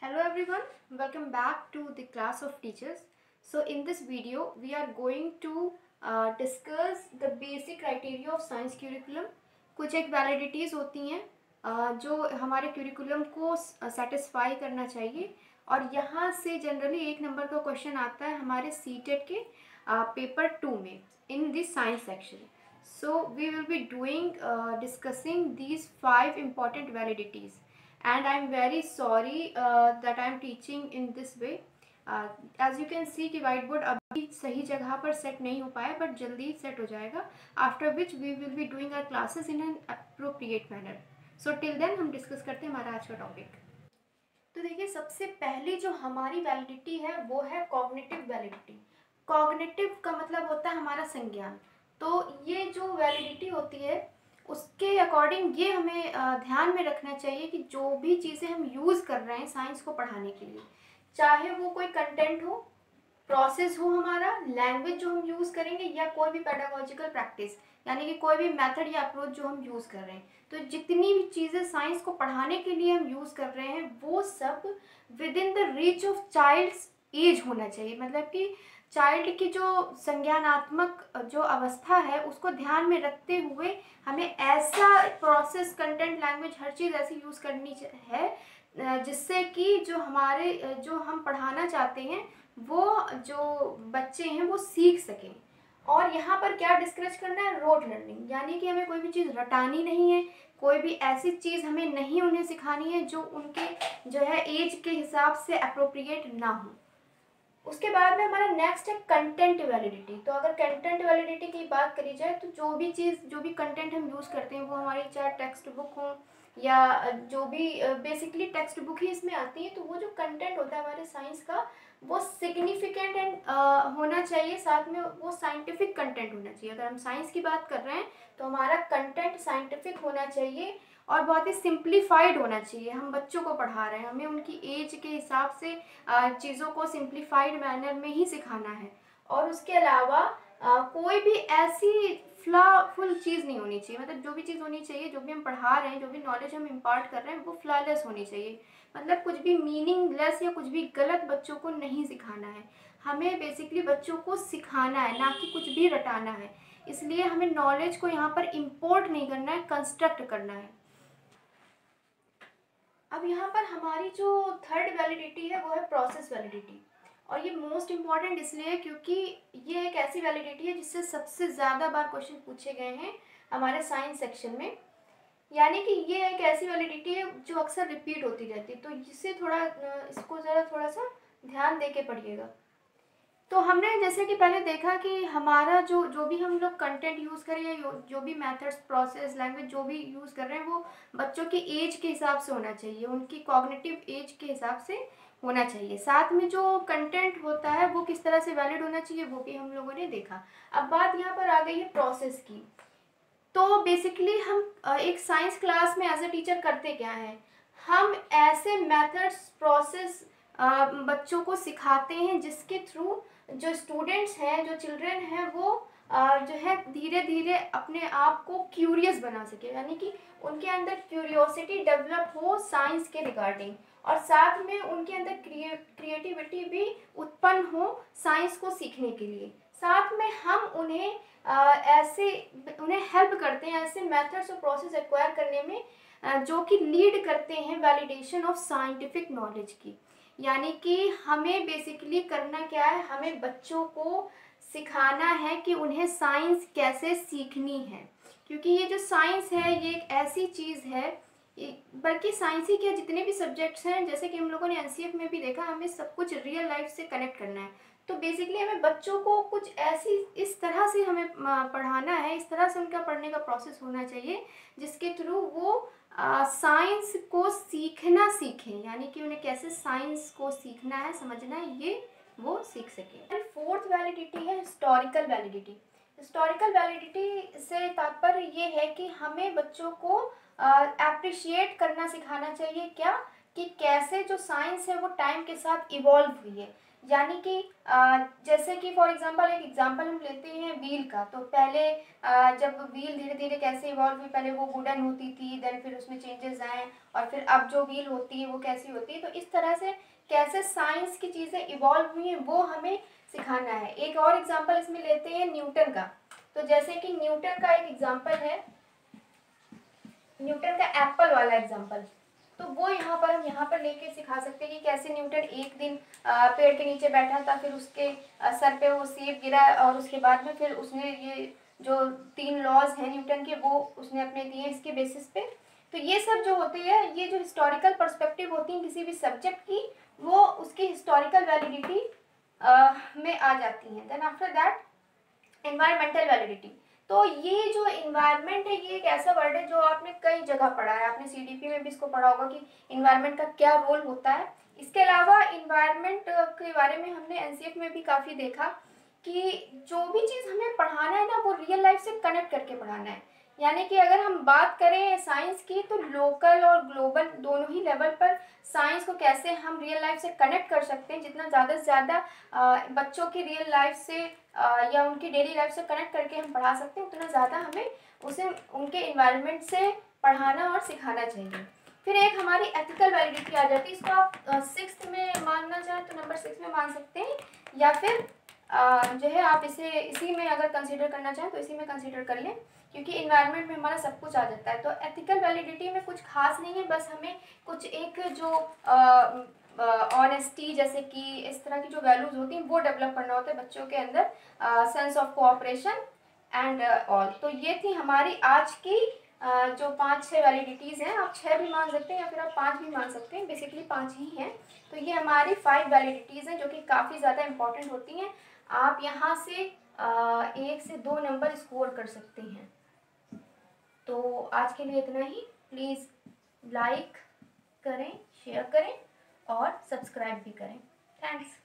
Hello everyone, welcome back to the class of teachers. So in this video we are going to discuss the basic criteria of science curriculum. कुछ एक वैलिडिटीज़ होती हैं जो हमारे curriculum को satisfy करना चाहिए और यहाँ से जनरली 1 नंबर का क्वेश्चन आता है हमारे सीटेट के पेपर 2 में in the science section. So we will be doing discussing these 5 important validities. And I am very sorry that I am teaching in this way. As you can see कि white board अभी सही जगह पर set नहीं हो पाया but जल्दी set हो जाएगा. After which we will be doing our classes in an appropriate manner. So till then हम डिस्कस करते हैं हमारा आज का टॉपिक. तो देखिए सबसे पहली जो हमारी वैलिडिटी है वो है कॉग्निटिव वैलिडिटी. कॉग्निटिव का मतलब होता है हमारा संज्ञान. तो ये जो वैलिडिटी होती है उसके अकॉर्डिंग ये हमें ध्यान में रखना चाहिए कि जो भी चीज़ें हम यूज़ कर रहे हैं साइंस को पढ़ाने के लिए, चाहे वो कोई कंटेंट हो, प्रोसेस हो, हमारा लैंग्वेज जो हम यूज़ करेंगे या कोई भी पेडागोजिकल प्रैक्टिस यानी कि कोई भी मेथड या अप्रोच जो हम यूज़ कर रहे हैं, तो जितनी भी चीज़ें साइंस को पढ़ाने के लिए हम यूज़ कर रहे हैं वो सब within the reach of child's age होना चाहिए. मतलब कि चाइल्ड की जो संज्ञानात्मक जो अवस्था है उसको ध्यान में रखते हुए हमें ऐसा प्रोसेस, कंटेंट, लैंग्वेज हर चीज़ ऐसी यूज़ करनी है जिससे कि जो हमारे जो हम पढ़ाना चाहते हैं वो जो बच्चे हैं वो सीख सकें. और यहाँ पर क्या डिस्करेज करना है? Rote learning. यानी कि हमें कोई भी चीज़ रटानी नहीं है, कोई भी ऐसी चीज़ हमें नहीं उन्हें सिखानी है जो उनके जो है एज के हिसाब से अप्रोप्रिएट ना हो. उसके बाद में हमारा नेक्स्ट है कंटेंट वैलिडिटी. तो अगर कंटेंट वैलिडिटी की बात करी जाए तो जो भी चीज़, जो भी कंटेंट हम यूज़ करते हैं वो हमारी चाहे टेक्स्ट बुक हो या जो भी बेसिकली टेक्स्ट बुक ही इसमें आती है, तो वो जो कंटेंट होता है हमारे साइंस का वो सिग्निफिकेंट एंड होना चाहिए. साथ में वो साइंटिफिक कंटेंट होना चाहिए. अगर हम साइंस की बात कर रहे हैं तो हमारा कंटेंट साइंटिफिक होना चाहिए और बहुत ही सिंप्लीफाइड होना चाहिए. हम बच्चों को पढ़ा रहे हैं, हमें उनकी एज के हिसाब से चीज़ों को सिंप्लीफाइड मैनर में ही सिखाना है. और उसके अलावा कोई भी ऐसी फ्लॉफुल चीज़ नहीं होनी चाहिए. मतलब जो भी चीज़ होनी चाहिए, जो भी हम पढ़ा रहे हैं, जो भी नॉलेज हम इम्पार्ट कर रहे हैं वो फ्लॉलेस होनी चाहिए. मतलब कुछ भी मीनिंगलेस या कुछ भी गलत बच्चों को नहीं सिखाना है. हमें बेसिकली बच्चों को सिखाना है, ना कि कुछ भी रटाना है. इसलिए हमें नॉलेज को यहाँ पर इम्पोर्ट नहीं करना है, कंस्ट्रक्ट करना है. अब यहाँ पर हमारी जो थर्ड वैलिडिटी है वो है प्रोसेस वैलिडिटी. और ये मोस्ट इम्पॉर्टेंट इसलिए है क्योंकि ये एक ऐसी वैलिडिटी है जिससे सबसे ज़्यादा बार क्वेश्चन पूछे गए हैं हमारे साइंस सेक्शन में. यानी कि ये एक ऐसी वैलिडिटी है जो अक्सर रिपीट होती रहती है. तो इससे थोड़ा इसको ज़रा थोड़ा सा ध्यान दे के पढ़िएगा. तो हमने जैसे कि पहले देखा कि हमारा जो भी हम लोग कंटेंट यूज़ करें या जो भी मेथड्स, प्रोसेस, लैंग्वेज जो भी यूज़ कर रहे हैं वो बच्चों की एज के हिसाब से होना चाहिए, उनकी कॉग्निटिव एज के हिसाब से होना चाहिए. साथ में जो कंटेंट होता है वो किस तरह से वैलिड होना चाहिए वो भी हम लोगों ने देखा. अब बात यहाँ पर आ गई है प्रोसेस की. तो बेसिकली हम एक साइंस क्लास में एज ए टीचर करते क्या हैं, हम ऐसे मेथड्स, प्रोसेस बच्चों को सिखाते हैं जिसके थ्रू जो स्टूडेंट्स हैं, जो चिल्ड्रन हैं, वो जो है धीरे धीरे अपने आप को क्यूरियस बना सके. यानी कि उनके अंदर क्यूरियोसिटी डेवलप हो साइंस के रिगार्डिंग और साथ में उनके अंदर क्रिएटिविटी भी उत्पन्न हो साइंस को सीखने के लिए. साथ में हम उन्हें ऐसे उन्हें हेल्प करते हैं ऐसे मेथड्स और प्रोसेस एक्वायर करने में जो कि लीड करते हैं वैलिडेशन ऑफ साइंटिफिक नॉलेज की. यानी कि हमें बेसिकली करना क्या है, हमें बच्चों को सिखाना है कि उन्हें साइंस कैसे सीखनी है. क्योंकि ये जो साइंस है ये एक ऐसी चीज़ है, बल्कि साइंस ही क्या, जितने भी सब्जेक्ट्स हैं, जैसे कि हम लोगों ने एनसीएफ में भी देखा, हमें सब कुछ रियल लाइफ से कनेक्ट करना है. तो बेसिकली हमें बच्चों को कुछ ऐसी इस तरह से हमें पढ़ाना है, इस तरह से उनका पढ़ने का प्रोसेस होना चाहिए जिसके थ्रू वो साइंस को सीखना सीखें. यानी कि उन्हें कैसे साइंस को सीखना है, समझना है, ये वो सीख सकें. एंड फोर्थ वैलिडिटी है हिस्टोरिकल वैलिडिटी. हिस्टोरिकल वैलिडिटी से तात्पर्य ये है कि हमें बच्चों को अप्रिशिएट करना सिखाना चाहिए. क्या कि कैसे जो साइंस है वो टाइम के साथ इवॉल्व हुई है। यानी कि जैसे कि फॉर एग्जांपल एक एग्जांपल हम लेते हैं व्हील का। तो पहले जब व्हील धीरे धीरे कैसे इवॉल्व हुई, पहले वो वुडन होती थी, देन फिर उसमें चेंजेस आए, और फिर अब जो व्हील होती है वो कैसी होती है। तो इस तरह से कैसे साइंस की चीज़ें इवॉल्व हुई हैं वो हमें सिखाना है। एक और एग्जांपल इसमें लेते हैं न्यूटन का। तो जैसे कि न्यूटन का एक एग्जांपल है, न्यूटन का एप्पल वाला एग्जांपल। तो वो हम यहाँ पर लेके सिखा सकते हैं कि कैसे न्यूटन एक दिन पेड़ के नीचे बैठा था, फिर उसके सर पे वो सेब गिरा, और उसके बाद में फिर उसने ये जो 3 लॉज हैं न्यूटन के वो उसने अपने दिए इसके बेसिस पे। तो ये सब जो होती है, ये जो हिस्टोरिकल पर्सपेक्टिव होती है किसी भी सब्जेक्ट की, वो उसकी हिस्टोरिकल वैलिडिटी में आ जाती हैं। Then after that environmental validity. तो ये जो इन्वायरमेंट है ये एक ऐसा वर्ड है जो आपने कई जगह पढ़ा है, आपने सीडीपी में भी इसको पढ़ा होगा कि इन्वायरमेंट का क्या रोल होता है। इसके अलावा इन्वायरमेंट के बारे में हमने एनसीएफ में भी काफ़ी देखा कि जो भी चीज़ हमें पढ़ाना है ना वो रियल लाइफ से कनेक्ट करके पढ़ाना है। यानी कि अगर हम बात करें साइंस की तो लोकल और ग्लोबल दोनों ही लेवल पर साइंस को कैसे हम रियल लाइफ से कनेक्ट कर सकते हैं, जितना ज़्यादा से ज़्यादा बच्चों की रियल लाइफ से या उनकी डेली लाइफ से कनेक्ट करके हम पढ़ा सकते हैं, उतना ज़्यादा हमें उसे उनके इन्वायरमेंट से पढ़ाना और सिखाना चाहिए। फिर एक हमारी एथिकल वैलिडिटी आ जाती है। इसको आप 6th में मानना चाहें तो नंबर 6 में मान सकते हैं, या फिर जो है आप इसे इसी में अगर कंसीडर करना चाहें तो इसी में कंसीडर कर लें, क्योंकि इन्वायरमेंट में हमारा सब कुछ आ जाता है। तो एथिकल वैलिडिटी में कुछ खास नहीं है, बस हमें कुछ एक जो ऑनेस्टी जैसे कि इस तरह की जो वैल्यूज होती हैं वो डेवलप करना होता है बच्चों के अंदर, sense of cooperation and all. तो ये थी हमारी आज की जो 5-6 वैलिडिटीज़ हैं। आप 6 भी मान सकते हैं या फिर आप 5 भी मान सकते हैं, बेसिकली 5 ही हैं। तो ये हमारी 5 वैलिडिटीज़ हैं जो कि काफ़ी ज़्यादा इंपॉर्टेंट होती हैं। आप यहाँ से 1 से 2 नंबर स्कोर कर सकते हैं। तो आज के लिए इतना ही। प्लीज़ लाइक करें, शेयर करें और सब्सक्राइब भी करें। थैंक्स।